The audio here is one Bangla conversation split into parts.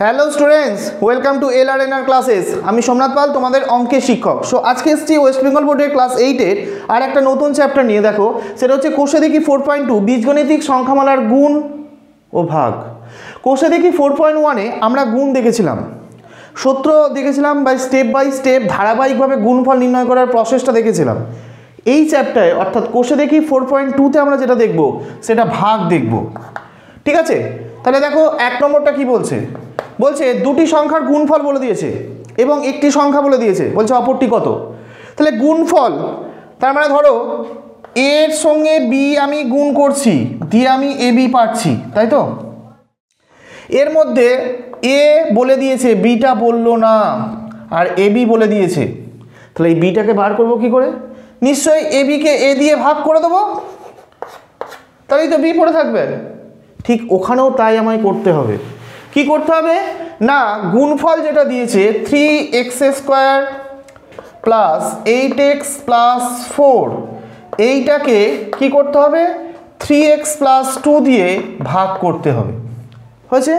Hello students, welcome to LRNR classes. আমি সোমনাথ পাল, তোমাদের অঙ্কের শিক্ষক। সো আজকে এসেছি ওয়েস্ট বেঙ্গল বোর্ডের ক্লাস 8-এর আর একটা নতুন চ্যাপ্টার নিয়ে। দেখো, সেটা হচ্ছে কোষে দেখি 4.2 বীজগণিতিক সংখ্যামালার গুণ ও ভাগ। কোষে দেখি 4.1-এ আমরা গুণ দেখেছিলাম, সূত্র দেখেছিলাম, বাই স্টেপ ধারাবাহিকভাবে গুণফল নির্ণয় করার প্রসেসটা দেখেছিলাম। এই চ্যাপ্টারে অর্থাৎ কোষে দেখি 4.2-তে আমরা যেটা দেখব সেটা ভাগ দেখব। ঠিক আছে, তাহলে দেখো 1 নম্বরটা কি বলছে। বলছে দুটি সংখ্যার গুণফল বলে দিয়েছে এবং একটি সংখ্যা বলে দিয়েছে, বলছে অপরটি কত। তাহলে গুণফল তার মানে ধরো এর সঙ্গে বি আমি গুণ করছি, দিয়ে আমি এ বি পাচ্ছি, তাই তো। এর মধ্যে এ বলে দিয়েছে, বিটা বললো না, আর এ বি বলে দিয়েছে। তাহলে এই বিটাকে বার করবো কি করে? নিশ্চয়ই এ বিকে এ দিয়ে ভাগ করে দেবো, তাহলেই তো বি পড়ে থাকবে। ঠিক ওখানেও তাই আমায় করতে হবে। কি করতে হবে না, গুণফল যেটা দিয়েছে 3x² প্লাস 8x প্লাস 4, এইটাকে কি করতে হবে 3x প্লাস 2 দিয়ে ভাগ করতে হবে। হয়েছে?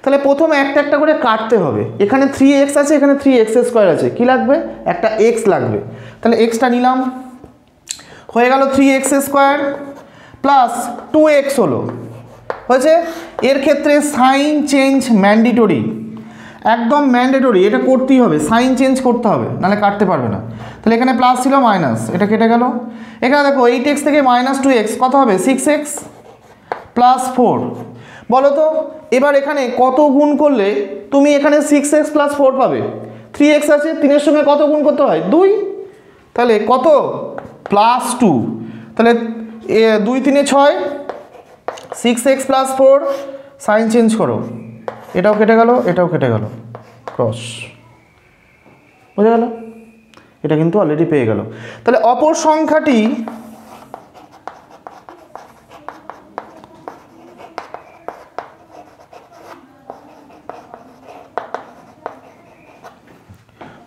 তাহলে প্রথমে একটা একটা করে কাটতে হবে। এখানে 3x আছে, এখানে 3x² আছে, কি লাগবে? একটা x লাগবে। তাহলে xটা নিলাম, হয়ে গেল 3x² প্লাস 2x হলো। হয়েছে? এর ক্ষেত্রে সাইন চেঞ্জ ম্যান্ডেটরি, একদম ম্যান্ডেটরি, এটা করতেই হবে, সাইন চেঞ্জ করতে হবে, নাহলে কাটতে পারবে না। তাহলে এখানে প্লাস ছিল, মাইনাস, এটা কেটে গেল। এখানে দেখো 8x থেকে -2x কত হবে? 6x plus 4। বলো তো এবার এখানে কত গুণ করলে তুমি এখানে 6x প্লাস 4 পাবে? 3x আছে, 3-এর সঙ্গে কত গুণ করতে হয়? 2। তাহলে কত? প্লাস 2। তাহলে 2 3-এ 6, 6x প্লাস 4, সাইন চেঞ্জ করো, এটাও কেটে গেল, এটাও কেটে গেল, ক্রস। বুঝে গেল? এটা কিন্তু অলরেডি পেয়ে গেল। তাহলে অপর সংখ্যাটি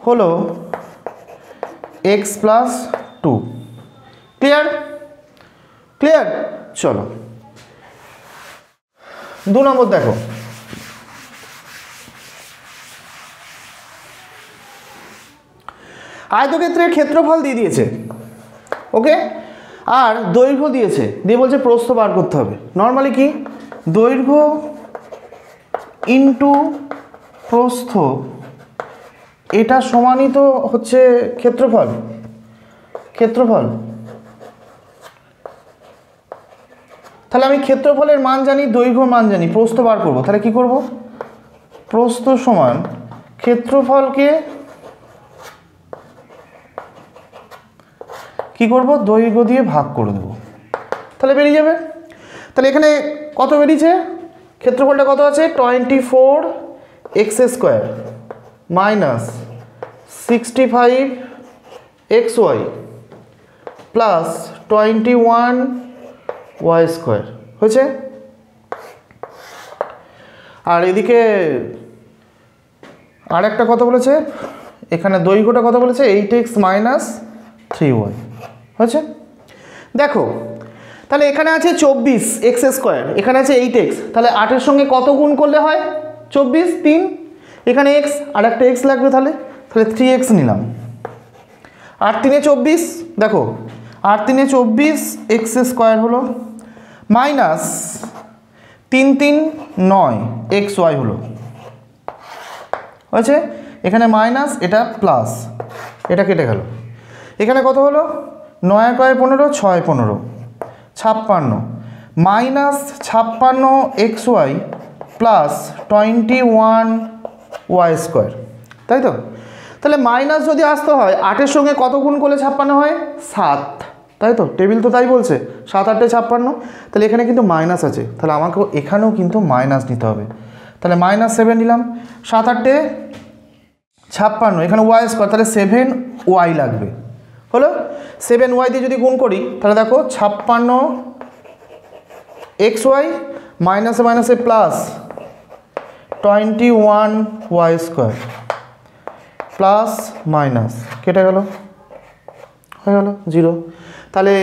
হলো x প্লাস 2। ক্লিয়ার? ক্লিয়ার? চলো 2 নম্বর দেখো। আয়তক্ষেত্রের ক্ষেত্রফল দিয়ে দিয়েছে, ওকে, আর দৈর্ঘ্য দিয়েছে, দিয়ে বলছে প্রস্থ বার করতে হবে। নর্মালি কি দৈর্ঘ্য ইন্টু প্রস্থ, এটা সমানই তো হচ্ছে ক্ষেত্রফল। তাহলে আমি ক্ষেত্রফলের মান জানি, দৈর্ঘ্যর মান জানি, প্রস্থ বার করব। তাহলে কি করব? প্রস্থ সমান ক্ষেত্রফলকে কি করব? দৈর্ঘ্য দিয়ে ভাগ করে দেব, তাহলে বেরিয়ে যাবে। তাহলে এখানে কত বেরিয়েছে? ক্ষেত্রফলটা কত আছে? 24x² minus 65xy plus 21y²। হয়েছে? আর এদিকে আর একটা কত বলেছে, এখানে দৈর্ঘ্যটা কত বলেছে? 8x minus 3y। হয়েছে? দেখো তাহলে এখানে আছে 24x², এখানে আছে 8x, তাহলে 8-এর সঙ্গে কত গুণ করলে হয়? 24, 3, এখানে x, আর একটা x লাগবে, তাহলে 3x নিলাম। 8 3-এ 24, দেখো 8 3-এ 24x² হলো, মাইনাস 3 3 9 xy হলো। হয়েছে? এখানে মাইনাস, এটা প্লাস, এটা কেটে গেল। এখানে কত হলো? 9 1 15, 6 15, 56 মাইনাস 56xy প্লাস 21y², তাই তো। তাহলে মাইনাস যদি আসতে হয় 8-এর সঙ্গে কত গুণ করলে 56 হয়? 7, তাই তো, টেবিল তো তাই বলছে, 7 8 56। তাহলে এখানে কিন্তু মাইনাস আছে, তাহলে আমাকেও এখানেও কিন্তু মাইনাস নিতে হবে। তাহলে -7 নিলাম, 7 8 56, এখানে y², তাহলে 7y লাগবে। হলো? 7y দিয়ে যদি গুণ করি তাহলে দেখো 56xy মাইনাসে মাইনাসে প্লাস 21y² প্লাস মাইনাস, কেটে গেল, হয়ে গেল 0। তাহলে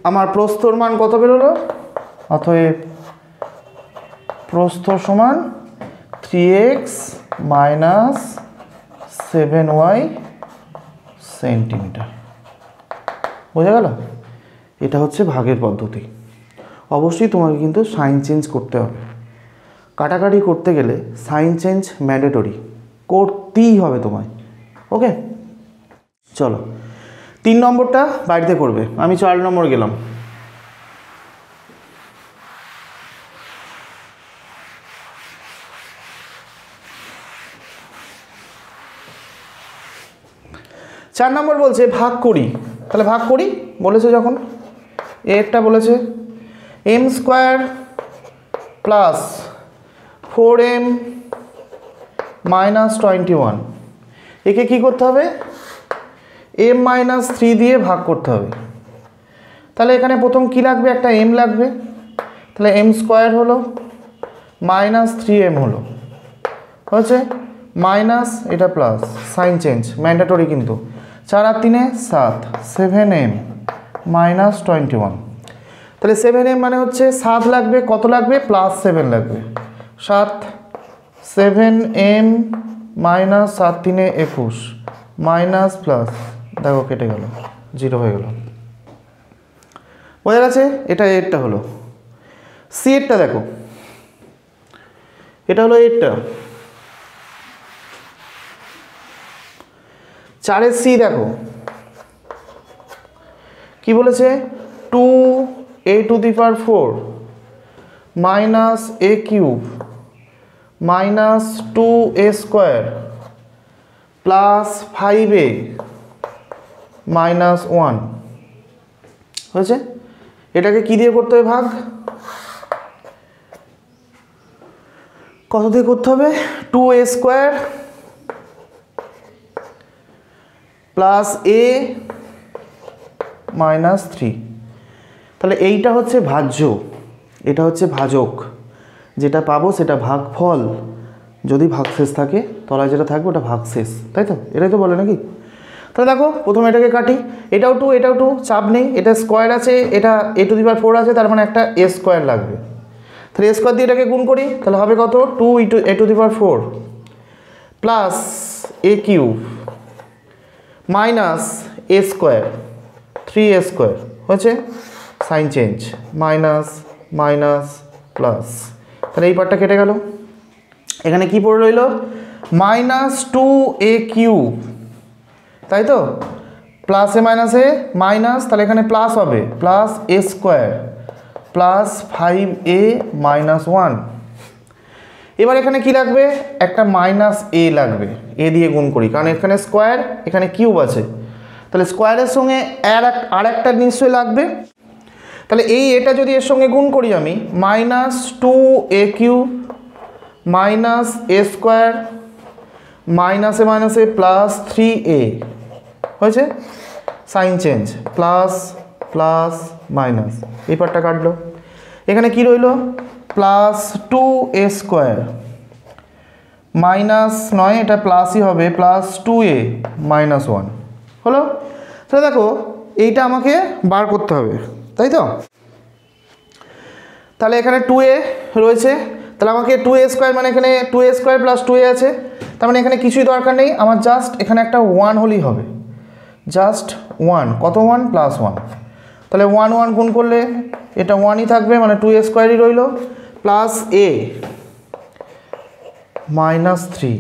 আমার প্রস্থর মান কত বেরোলো? অতএব প্রস্থ সমান 3x মাইনাস 7y সেন্টিমিটার। বোঝা গেল? এটা হচ্ছে ভাগের পদ্ধতি। অবশ্যই তোমাকে কিন্তু সাইন চেঞ্জ করতে হবে। কাটাকাটি করতে গেলে সাইন চেঞ্জ ম্যান্ডেটরি, করতেই হবে তোমায়। ওকে, চলো 3 নম্বরটা বাড়িতে করবে, আমি 4 নম্বর গেলাম। চার নম্বর বলছে ভাগ করি। তাহলে ভাগ করি বলেছে যখন, একটা বলেছে m square plus 4m minus 21, একে কী করতে হবে? m মাইনাস 3 দিয়ে ভাগ করতে হবে। তাহলে এখানে প্রথম কি লাগবে? একটা m লাগবে। তাহলে m স্কোয়ার হলো মাইনাস 3m হলো, হয়েছে মাইনাস এটা প্লাস, সাইন চেঞ্জ ম্যান্ডেটরি কিন্তু। 4 আর 3 7, 7m মাইনাস 21। তাহলে 7m মানে হচ্ছে 7 লাগবে, কত লাগবে? প্লাস 7 লাগবে, 7 7m মাইনাস 7 3 21 মাইনাস প্লাস, দেখো কেটে গেল, 0 হয়ে গেল। বোঝা গেছে? এটা এরটা হলো। সি এরটা দেখো, এটা হলো এরটা। 4 সি দেখো কি বলেছে? 2a two the power 4 minus a cube minus 2a square plus 5a minus 1 হয়েছে। এটাকে কি দিয়ে করতে হবে? ভাগ। কত দিয়ে করতে হবে? 2a square plus a minus 3। তাহলে এইটা হচ্ছে ভাজ্য, এটা হচ্ছে ভাজক। যেটা পাবো সেটা ভাগফল, যদি ভাগশেষ থাকে তলায় যেটা থাকবে ওটা ভাগশেষ, তাই তো? এটাই তো বলে নাকি? তাহলে দেখো প্রথমে এটাকে কাটি, এটাও 2 এটাও 2, চাপ নেই, এটা স্কোয়ার আছে, এটা a টু দি পাওয়ার 4 আছে, তার মানে একটা a স্কোয়ার লাগবে। তাহলে a স্কোয়ার দিয়ে এটাকে গুণ করি, তাহলে হবে কত? 2 a to the power 4 plus a cube minus a square 3a square, হয়েছে sign change minus minus plus. তাহলে এই পার্টটা কেটে গেল। এখানে কি পড়ে রইল? মাইনাস 2a কিউব, তাই তো? প্লাসে মাইনাসে মাইনাস, তাহলে এখানে প্লাস হবে, plus a square plus 5a minus 1। এবার এখানে কি লাগবে? একটা মাইনাস a লাগবে, a দিয়ে গুণ করি, কারণ এখানে স্কোয়ার এখানে কিউব আছে। তাহলে স্কোয়ারের সঙ্গে আর একটা নিশ্চয়ই লাগবে। তাহলে এই এটা যদি এর সঙ্গে গুণ করি আমি, minus 2a cube minus a square মাইনাসে মাইনাসে প্লাস 3a, হয়েছে sign change plus plus minus. এই পার্টটা কাটলো। এখানে কি রইল? প্লাস 2a স্কোয়ার মাইনাস নয়, এটা প্লাসই হবে, প্লাস 2a মাইনাস 1 হলো। তাহলে দেখো এইটা আমাকে বার করতে হবে, তাই তো? তাহলে এখানে 2a রয়েছে, তাহলে আমাকে 2a স্কোয়ার মানে এখানে 2a স্কোয়ার প্লাস 2a আছে, তার মানে এখানে কিছুই দরকার নেই আমার, জাস্ট এখানে একটা 1 হলেই হবে, জাস্ট 1। কত? 1 প্লাস 1। তাহলে 1 1 গুণ করলে এটা 1ই থাকবে, মানে 2a স্কোয়ারই রইল, প্লাস a মাইনাস 3।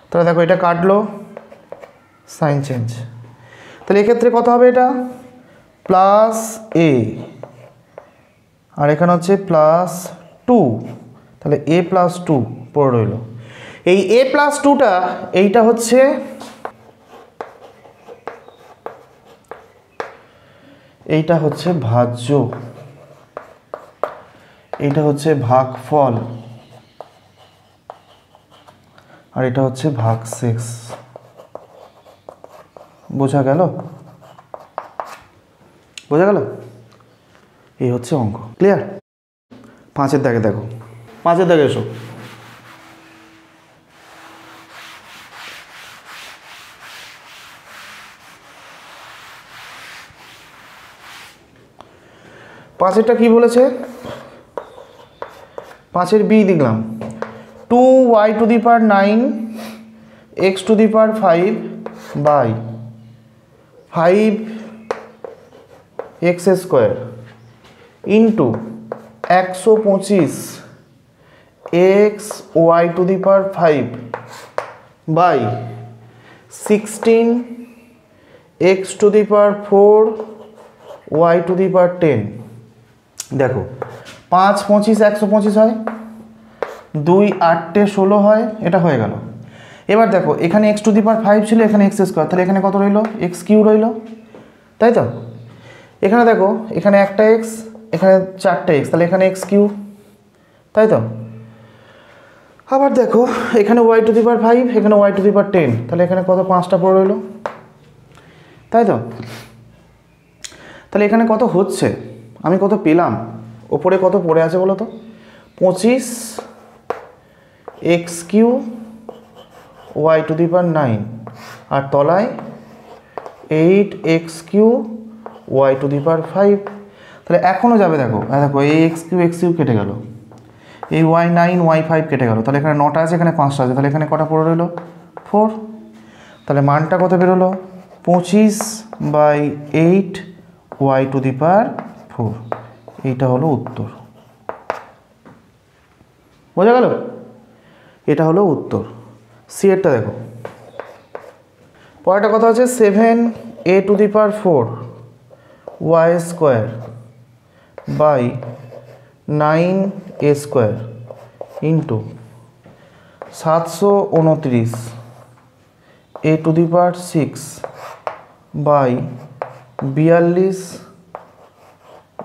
তাহলে দেখো এটা কাটলো, সাইন চেঞ্জ। তাহলে এক্ষেত্রে কত হবে? এটা প্লাস a আর এখানে হচ্ছে প্লাস 2, তাহলে a প্লাস 2 পড়ে রইল। এই a প্লাস 2টা এইটা হচ্ছে ভাজ্য, এইটা হচ্ছে ভাগফল, আর এটা হচ্ছে ভাগশেষ। বোঝা গেল? বোঝা গেল? এই হচ্ছে অঙ্ক। ক্লিয়ার? 5-এর দাগে দেখো, 5-এর দাগে এসো। পাঁচেরটা কি বলেছে? 5-এর বি লিখলাম, 2y⁹ x⁵ by 5x² into 125 xy⁵ by 16x⁴ y⁴ দেখো 5 25 125 হয়, 2 8 16 হয়, এটা হয়ে গেল। এবার দেখো এখানে x⁵ ছিল, এখানে x², তাহলে এখানে কত রইল? x³ রইল, তাই তো? এখানে দেখো এখানে একটা x, এখানে 4টে x, তাহলে এখানে x³, তাই তো? আবার দেখো এখানে y⁵, এখানে y⁵, তাহলে এখানে কত? 5টা পড়ে রইল, তাই তো? তাহলে এখানে কত হচ্ছে? আমি কত পেলাম? ওপরে কত পড়ে আছে বলো তো? 25x³ y⁹ আর তলায় 8x³ y⁵। তাহলে এখনও যাবে, দেখো দেখো এই x³ কেটে গেল, এই y9 y5 কেটে গেল, তাহলে এখানে 9টা আছে, এখানে 5টা আছে, তাহলে এখানে কটা পড়ে রইল? 4। তাহলে মানটা কত বেরোলো? 25/8 y⁴। এইটা হলো উত্তর। বোঝা গেল? এটা হলো উত্তর। সি এরটা দেখো, পরেরটা কথা হচ্ছে 7a⁴ y² by 9a² into 729 a⁶ by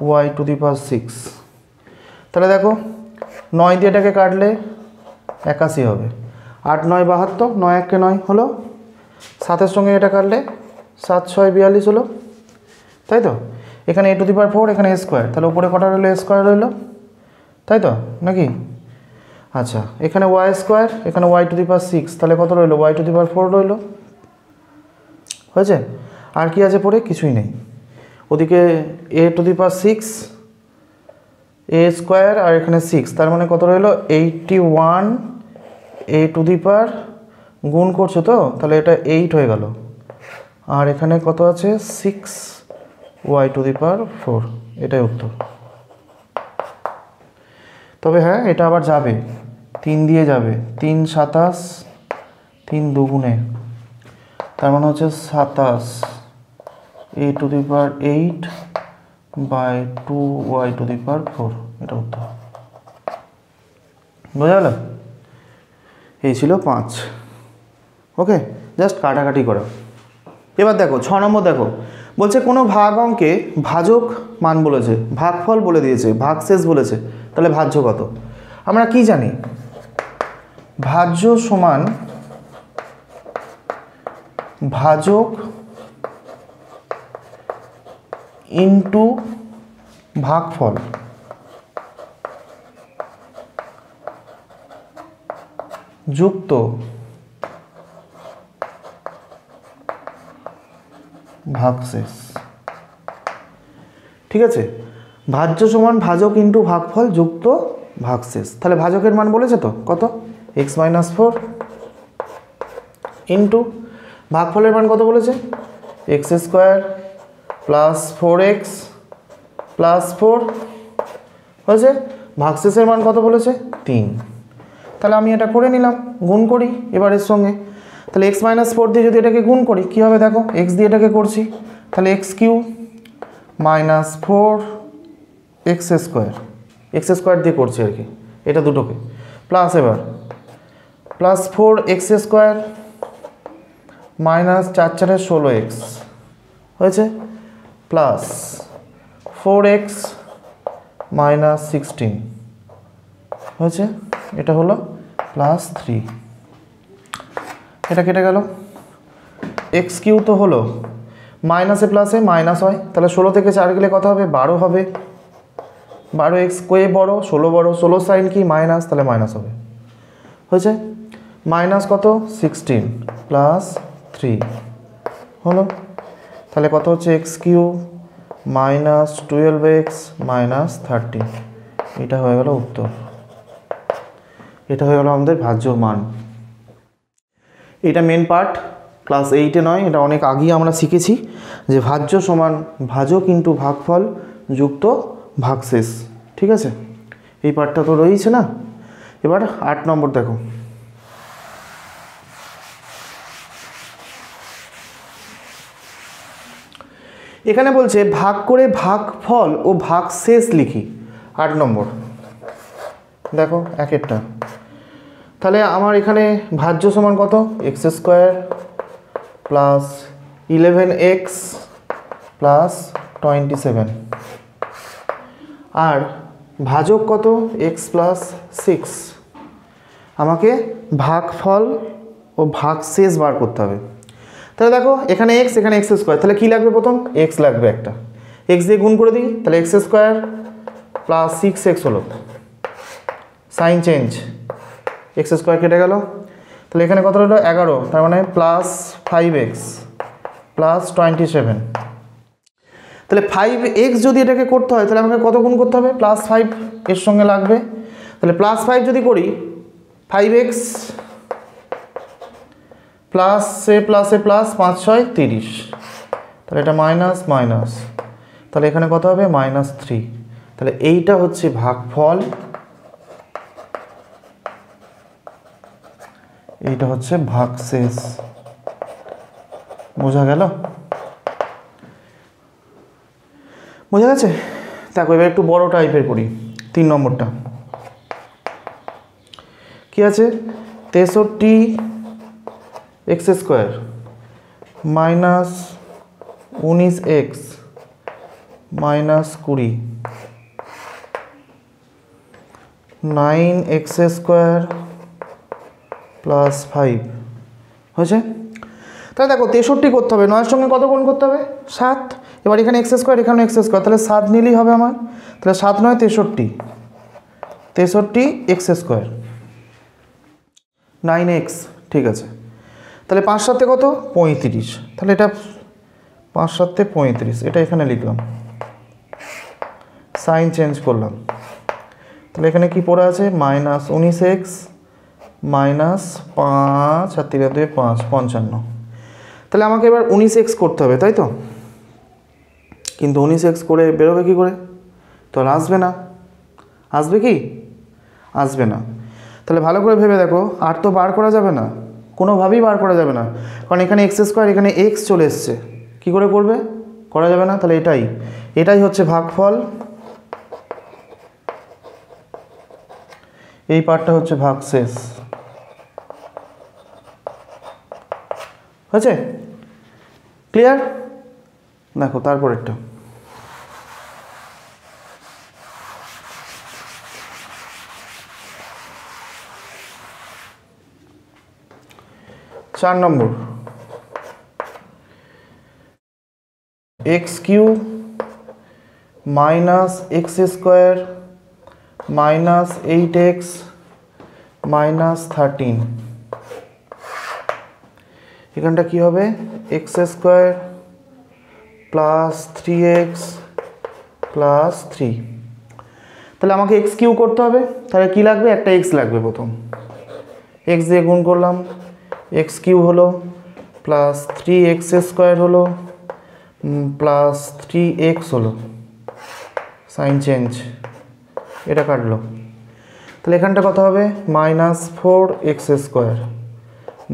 42 y⁶। তাহলে দেখো 9 দিয়ে এটাকে কাটলে 81 হবে, 8 9 72, 9 1 9 হলো, 7-এর সঙ্গে এটা কাটলে 7 6 42 হলো, তাই তো? এখানে a⁴, এখানে a², তাহলে উপরে কটা রইলো? a² রইলো, তাই তো নাকি? আচ্ছা, এখানে y², এখানে y⁶, তাহলে কত রইলো? y⁴ রইলো, হয়েছে? আর কি আছে পরে? কিছুই নেই। ওদিকে a⁶, a² আর এখানে 6, তার মানে কত রইলো? 81 a⁴ গুণ করছো তো, তাহলে এটা 8 হয়ে গেল, আর এখানে কত আছে? 6 y⁴। এটাই উত্তর। তবে হ্যাঁ, এটা আবার যাবে, 3 দিয়ে যাবে, 3 27, 3 দুগুণে, তার মানে হচ্ছে 27 a⁸ বাই 2 y⁴। এটা উত্তর। বোঝা গেল? এই ছিল 5। ওকে, জাস্ট কাটাকাটি করো। এবার দেখো 6 নম্বর, দেখো বলছে কোনো ভাগ অঙ্কে ভাজক মান বলেছে, ভাগফল বলে দিয়েছে, ভাগশেষ বলেছে, তাহলে ভাজ্য কত? আমরা কি জানি? ভাজ্য সমান ভাজক ইন্টু ভাগফল, যুক্ত ভাগশেষ। ঠিক আছে, ভাজ্য সমান ভাজক ইন্টু ভাগফল যুক্ত ভাগশেষ। তাহলে ভাজকের মান বলেছে তো কত? x-4 ইন্টু ভাগফলের মান কত বলেছে? x² প্লাস 4x প্লাস 4 হয়েছে। ভাগশেষের মান কত বলেছে? 3। তাহলে আমি এটা করে নিলাম, গুণ করি এবার এর সঙ্গে। তাহলে x-4 দিয়ে যদি এটাকে গুণ করি কী হবে দেখো, x দিয়ে এটাকে করছি, তাহলে x³ মাইনাস 4x² দিয়ে করছি আর কি, এটা দুটোকে, প্লাস এবার প্লাস 4x² মাইনাস 4 4 16x হয়েছে, প্লাস 4x মাইনাস 16 হয়েছে, এটা হলো প্লাস 3। এটা কেটে গেল, x³ তো হলো, মাইনাসে প্লাসে মাইনাস হয়, তাহলে 16 থেকে 4 গেলে কত হবে? 12 হবে। 12x কোয়ে বড়, 16 বড়, 16 সাইন কি? মাইনাস, তাহলে মাইনাস হবে, হয়েছে। মাইনাস কত? 16 প্লাস 3 হলো, তাহলে কত হচ্ছে? x³ minus 12x minus 30। এটা হয়ে গেল উত্তর। এটা হয়ে গেল আমাদের ভাজ্যর মান। এটা মেন পার্ট, ক্লাস 8-এ নয়, এটা অনেক আগেই আমরা শিখেছি যে ভাজ্য সমান ভাজক ইন্টু ভাগফল যুক্ত ভাগশেষ। ঠিক আছে, এই পার্টটা তো রয়েছে না। এবার 8 নম্বর দেখো, এখানে বলছে ভাগ করে ভাগফল ও ভাগশেষ লিখি। 8 নম্বর দেখো এক একটা। তাহলে আমার এখানে ভাজ্য সমান কত, x square plus 11x plus 27, আর ভাজক কত, এক্স প্লাস 6। আমাকে ভাগফল ও ভাগশেষ বার করতে হবে। তাহলে দেখো এখানে এক্স, এখানে এক্স স্কোয়ার, তাহলে কী লাগবে, প্রথম এক্স লাগবে একটা, এক্স দিয়ে গুণ করে দিই, তাহলে এক্স স্কোয়ার প্লাস 6x হলো, সাইন চেঞ্জ, এক্স স্কোয়ার কেটে গেল। তাহলে এখানে কত হলো 11, তার মানে প্লাস 5x প্লাস 27। তাহলে 5x যদি এটাকে করতে হয় তাহলে আমাকে কত গুণ করতে হবে, প্লাস 5 এর সঙ্গে লাগবে। তাহলে প্লাস 5 যদি করি, 5x প্লাসে প্লাসে প্লাস 5 6 30, তাহলে এটা মাইনাস মাইনাস, তাহলে এখানে কত হবে -3। তাহলে এইটা হচ্ছে ভাগফল, এইটা হচ্ছে ভাগশেষ। বোঝা গেল? বোঝা গেছে? দেখো এবার একটু বড় টাইপের করি। 3 নম্বরটা কি আছে, 63x square minus 19x minus 20, 9x square plus 5 হয়েছে। তাহলে দেখো 63 করতে হবে, 9-এর সঙ্গে কত গুণ করতে হবে, 7। এবার এখানে এক্স স্কোয়ার, এখানে এক্স স্কোয়ার, তাহলে 7 নিলেই হবে আমার। তাহলে 7 9 63, 63x স্কোয়ার 9x, ঠিক আছে। তাহলে 5 7 কত, 35, তাহলে এটা 5 7 35, এটা এখানে লিখলাম, সাইন চেঞ্জ করলাম। তাহলে এখানে কি পড়ে আছে, -19x মাইনাস 5 আর 3 2 5 55। তাহলে আমাকে এবার 19x করতে হবে, তাই তো? কিন্তু 19x করে বেরোবে কি করে, তাহলে আসবে না। আসবে কি, আসবে না। তাহলে ভালো করে ভেবে দেখো, আর তো বার করা যাবে না, কোনোভাবেই বার করা যাবে না, কারণ এখানে এক্স স্কোয়ার, এখানে এক্স চলে এসছে, কী করে করবে, করা যাবে না। তাহলে এটাই হচ্ছে ভাগফল, এই পার্টটা হচ্ছে ভাগশেষ। হয়েছে, ক্লিয়ার? দেখো তারপরেরটা, চার নম্বর, x³ minus x square minus 8x minus 13, এখানটা কি হবে, x square plus 3x plus 3। তাহলে আমাকে x³ করতে হবে, তাহলে কি লাগবে, একটা x লাগবে, প্রথম x দিয়ে গুণ করলাম, x³ হলো প্লাস 3x স্কোয়ার হলো প্লাস 3x হলো, সাইন চেঞ্জ, এটা কাটলো। তাহলে এখানটা কত হবে, -4x square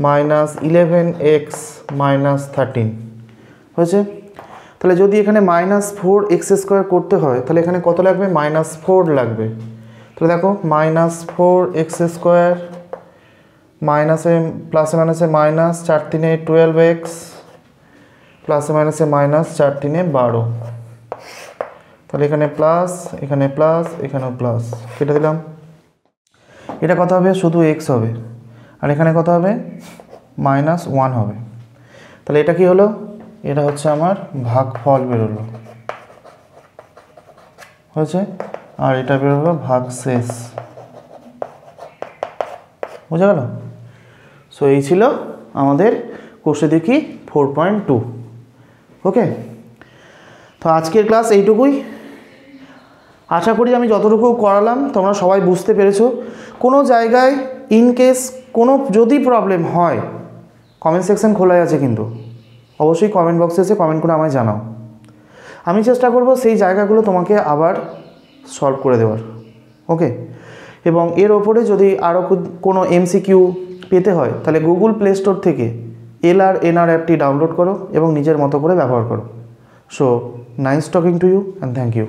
minus 11x minus 13 হয়েছে। তাহলে যদি এখানে -4x স্কোয়ার করতে হয় তাহলে এখানে কত লাগবে, -4 লাগবে। তাহলে দেখো -4x স্কোয়ার মাইনাসে প্লাসে মাইনাসে মাইনাস 4 3 12x প্লাসে মাইনাসে মাইনাস 4 3 12, তাহলে এখানে প্লাস, এখানে প্লাস, এখানেও প্লাস, কেটে দিলাম। এটা কত হবে, শুধু x হবে, আর এখানে কত হবে, -1 হবে। তাহলে এটা কি হলো, এটা হচ্ছে আমার ভাগফল বেরোলো, হয়েছে। আর এটা বেরোলো ভাগশেষ। বোঝা গেল? সো এই ছিল আমাদের কোষে দেখি 4.2। ওকে, তো আজকের ক্লাস এইটুকুই। আশা করি আমি যতটুকু করালাম তোমরা সবাই বুঝতে পেরেছো। কোনো জায়গায় ইনকেস কোনো যদি প্রবলেম হয়, কমেন্ট সেকশন খোলাই আছে, কিন্তু অবশ্যই কমেন্ট বক্সে এসে কমেন্ট করে আমায় জানাও। আমি চেষ্টা করব সেই জায়গাগুলো তোমাকে আবার সলভ করে দেওয়ার। ওকে, এবং এর ওপরে যদি আরও কোনো এমসিকিউ পেতে হয় তাহলে গুগল প্লে স্টোর থেকে LRNR অ্যাপটি ডাউনলোড করো এবং নিজের মতো করে ব্যবহার করো। So nice talking to you and thank you.